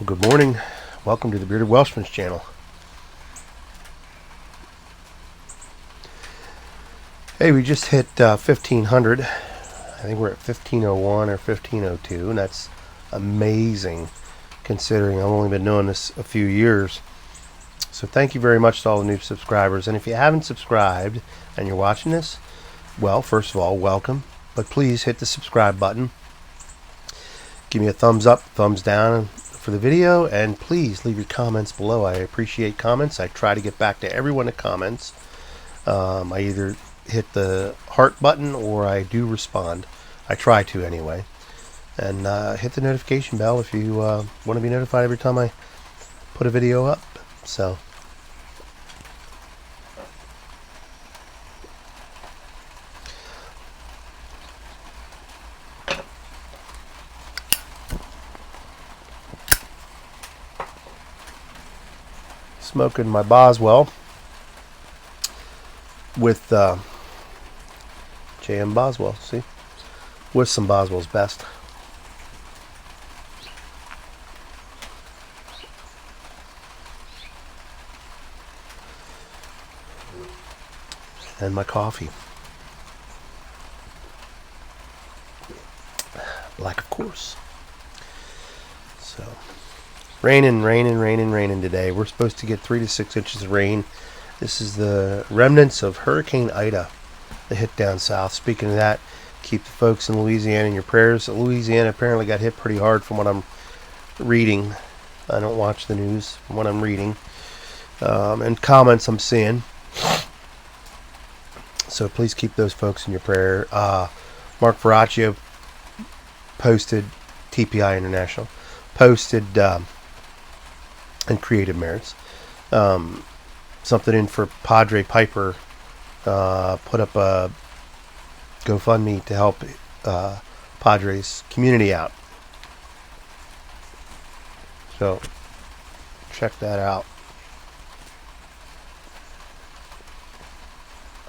Well, good morning. Welcome to the Bearded Welshman's channel. Hey, we just hit 1500. I think we're at 1501 or 1502, and that's amazing considering I've only been doing this a few years. So thank you very much to all the new subscribers. And if you haven't subscribed and you're watching this, well, first of all, welcome. But please hit the subscribe button. Give me a thumbs up, thumbs down for the video, and please leave your comments below. I appreciate comments. I try to get back to everyone that comments. I either hit the heart button or I do respond. I try to anyway. And hit the notification bell if you want to be notified every time I put a video up. So smoking my Boswell with J.M. Boswell, see? With some Boswell's Best. And my coffee. Black, of course. So raining today. We're supposed to get 3 to 6 inches of rain. This is the remnants of Hurricane Ida that hit down south. Speaking of that, keep the folks in Louisiana in your prayers. Louisiana apparently got hit pretty hard from what I'm reading. I don't watch the news from what I'm reading. And comments I'm seeing. So please keep those folks in your prayer. Mark Veraccio posted, TPI International, posted and Creative Merits. Something in for Padre Piper. Put up a GoFundMe to help Padres community out. So check that out.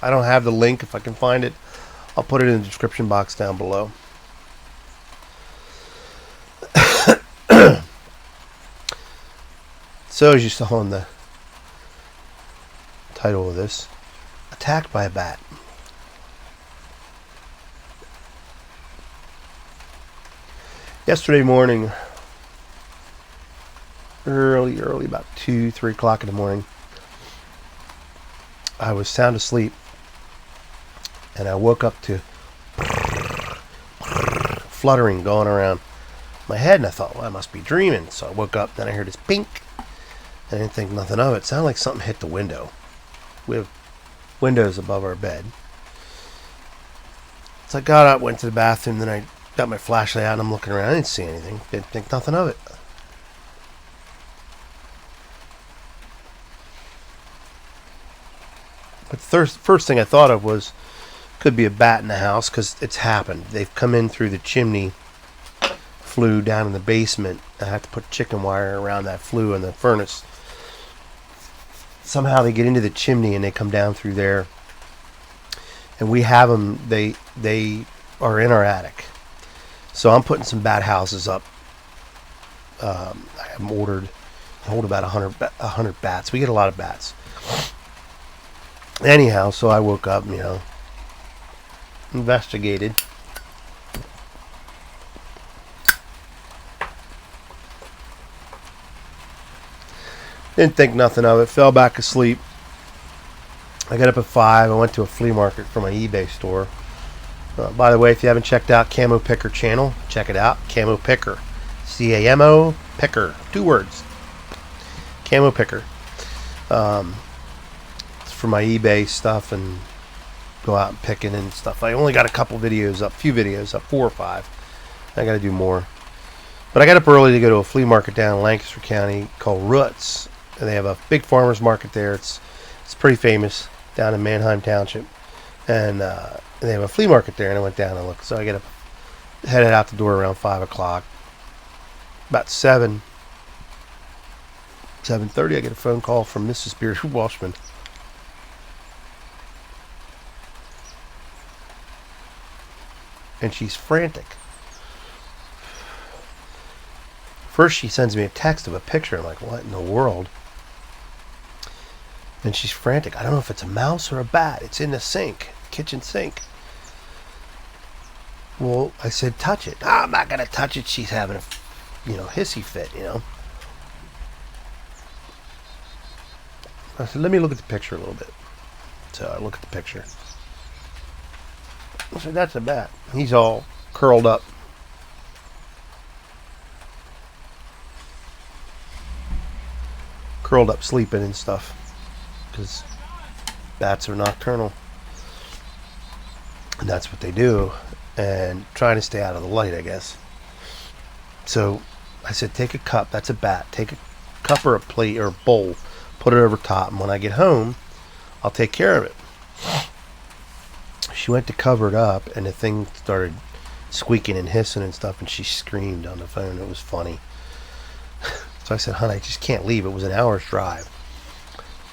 I don't have the link. If I can find it, I'll put it in the description box down below. So as you saw in the title of this, attacked by a bat. Yesterday morning, early, about 2, 3 o'clock in the morning, I was sound asleep, and I woke up to fluttering going around my head, and I thought, well, I must be dreaming. So I woke up, then I heard this pink. I didn't think nothing of it. It sounded like something hit the window. We have windows above our bed. So I got up, went to the bathroom, then I got my flashlight out and I'm looking around. I didn't see anything. Didn't think nothing of it. But the first thing I thought of was could be a bat in the house, because it's happened. They've come in through the chimney flue down in the basement. I have to put chicken wire around that flue in the furnace. Somehow they get into the chimney and they come down through there. And we have them, they are in our attic. So I'm putting some bat houses up. I have them ordered. I hold about 100 bats. We get a lot of bats. Anyhow, so I woke up, investigated. Didn't think nothing of it. Fell back asleep. I got up at 5. I went to a flea market for my eBay store. By the way, if you haven't checked out Camo Picker channel, check it out. Camo Picker. C-A-M-O Picker. 2 words. Camo Picker. It's for my eBay stuff and go out and picking and stuff. I only got a couple videos up. Few videos up. 4 or 5. I got to do more. But I got up early to go to a flea market down in Lancaster County called Roots. And they have a big farmer's market there. It's pretty famous down in Manheim Township. And they have a flea market there, and I went down and looked. So I headed out the door around 5 o'clock. About 7:30, I get a phone call from Mrs. Bearded Welshman. And she's frantic. First, she sends me a text of a picture. I'm like, what in the world? And she's frantic. I don't know if it's a mouse or a bat. It's in the sink, kitchen sink. Well, I said, touch it. I'm not going to touch it. She's having a, hissy fit, I said, let me look at the picture a little bit. So I look at the picture. I said, that's a bat. He's all curled up. Curled up sleeping and stuff. Because bats are nocturnal. And that's what they do. And trying to stay out of the light, I guess. So I said, take a cup. That's a bat. Take a cup or a plate or a bowl. Put it over top. And when I get home, I'll take care of it. She went to cover it up, and the thing started squeaking and hissing and stuff, and she screamed on the phone. It was funny. So I said, hon, I just can't leave. It was an hour's drive.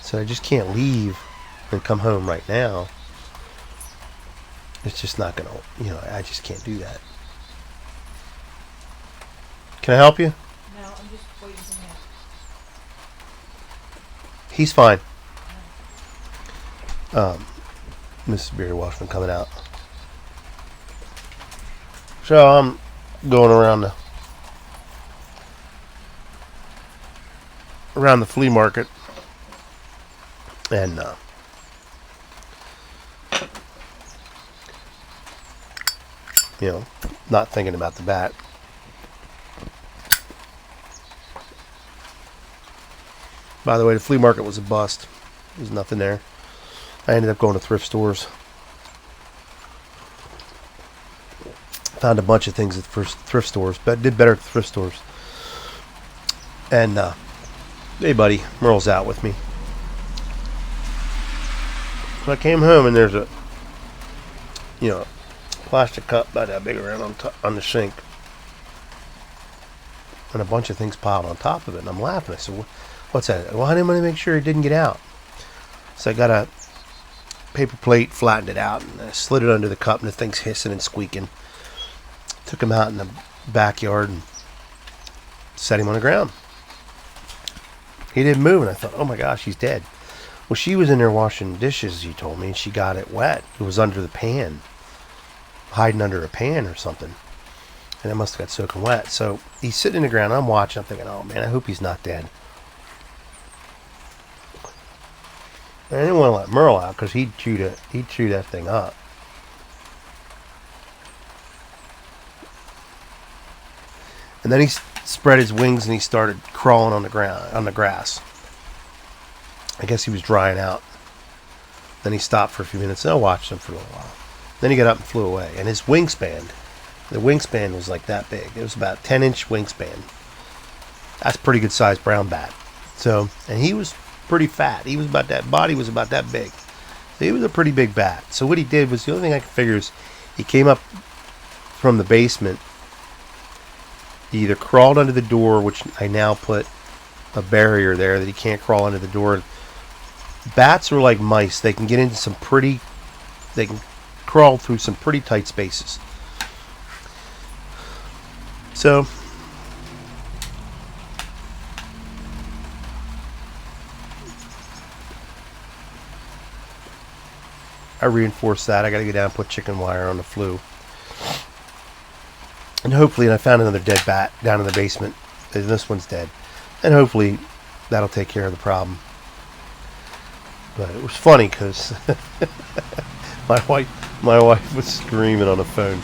So I just can't leave and come home right now. It's just not going to, I just can't do that. Can I help you? No, I'm just waiting for him. He's fine. Mrs. Beer Washman coming out. So I'm going around the flea market, and not thinking about the bat. By the way, the flea market was a bust. There's nothing there. I ended up going to thrift stores. Found a bunch of things at thrift stores, but did better at the thrift stores. And hey, buddy, Merle's out with me. So I came home, and there's a plastic cup about that big around on the sink, and a bunch of things piled on top of it. And I'm laughing. I said, "What's that?" Well, I didn't want to make sure it didn't get out. So I got a paper plate, flattened it out, and I slid it under the cup, and the thing's hissing and squeaking. Took him out in the backyard and set him on the ground. He didn't move, and I thought, oh my gosh, he's dead. Well, she was in there washing dishes, he told me, and she got it wet. It was under the pan, hiding under a pan or something. And it must have got soaking wet. So he's sitting in the ground. I'm watching. I'm thinking, oh man, I hope he's not dead. And I didn't want to let Merle out because he'd chew that thing up. And then he spread his wings and he started crawling on the ground, on the grass. I guess he was drying out. Then he stopped for a few minutes, and I watched him for a little while. Then he got up and flew away. And his wingspan, the wingspan was like that big. It was about 10-inch wingspan. That's a pretty good sized brown bat. So, and he was pretty fat. He was about that, body was about that big. So he was a pretty big bat. So what he did was, the only thing I could figure is, he came up from the basement. He either crawled under the door, which I now put a barrier there that he can't crawl under the door. Bats are like mice. They can get into they can crawl through some pretty tight spaces. So I reinforced that. I got to go down and put chicken wire on the flue. And hopefully, and I found another dead bat down in the basement. And this one's dead. And hopefully that'll take care of the problem. But it was funny because my wife was screaming on the phone,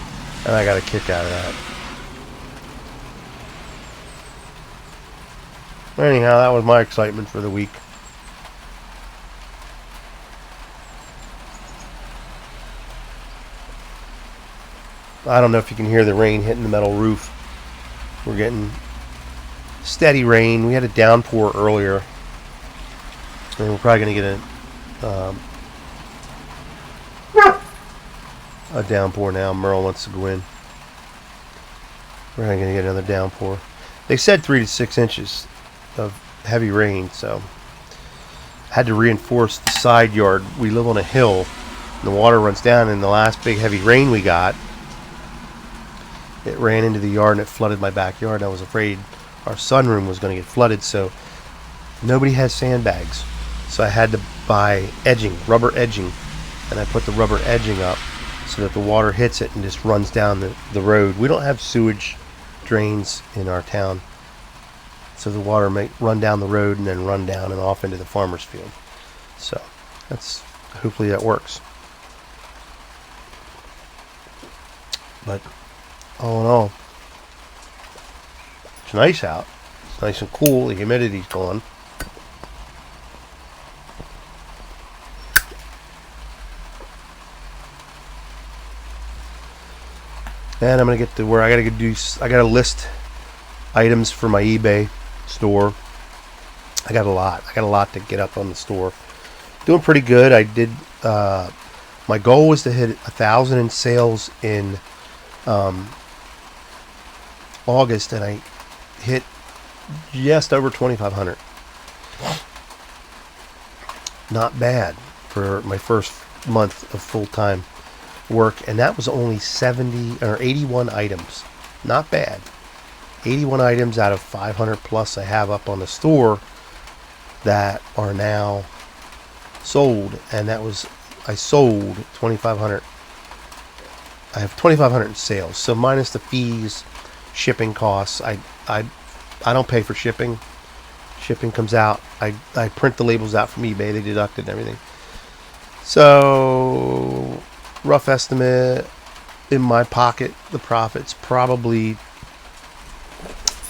and I got a kick out of that. Anyhow, that was my excitement for the week. I don't know if you can hear the rain hitting the metal roof. We're getting steady rain. We had a downpour earlier, and we're probably going to get a downpour now. Merle wants to go in. We're going to get another downpour. They said 3 to 6 inches of heavy rain, so had to reinforce the side yard. We live on a hill, and the water runs down. And the last big heavy rain we got, it ran into the yard and it flooded my backyard. I was afraid our sunroom was going to get flooded, so nobody has sandbags. So I had to buy edging, rubber edging, and I put the rubber edging up so that the water hits it and just runs down the road. We don't have sewage drains in our town, so the water may run down the road and then run down and off into the farmer's field. So that's, hopefully that works. But all in all, it's nice out. It's nice and cool. The humidity's gone. And I'm gonna get to where I gotta list items for my eBay store. I got a lot to get up on the store. Doing pretty good. I did. My goal was to hit 1,000 in sales in August, and I hit just over 2,500. Not bad for my first month of full-time work, and that was only 70 or 81 items. Not bad. 81 items out of 500 plus I have up on the store that are now sold, and that was, I sold 2,500. I have 2,500 in sales, so minus the fees, shipping costs. I don't pay for shipping. Shipping comes out. I print the labels out from eBay. They deduct it and everything. So rough estimate in my pocket, the profit's probably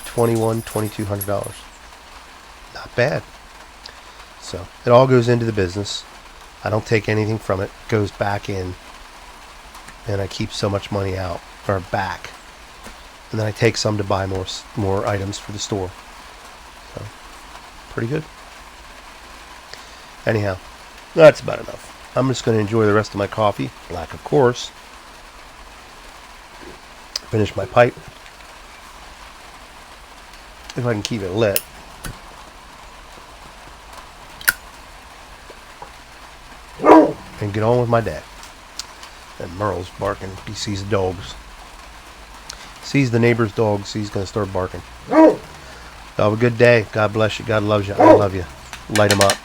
$2,200. Not bad. So it all goes into the business. I don't take anything from it. It goes back in, and I keep so much money out, or back, and then I take some to buy more items for the store. So pretty good. Anyhow, that's about enough. I'm just going to enjoy the rest of my coffee, black of course. Finish my pipe, if I can keep it lit. And get on with my day. And Merle's barking. He sees the dogs. Sees the neighbor's dogs. He's going to start barking. Have a good day. God bless you. God loves you. I love you. Light him up.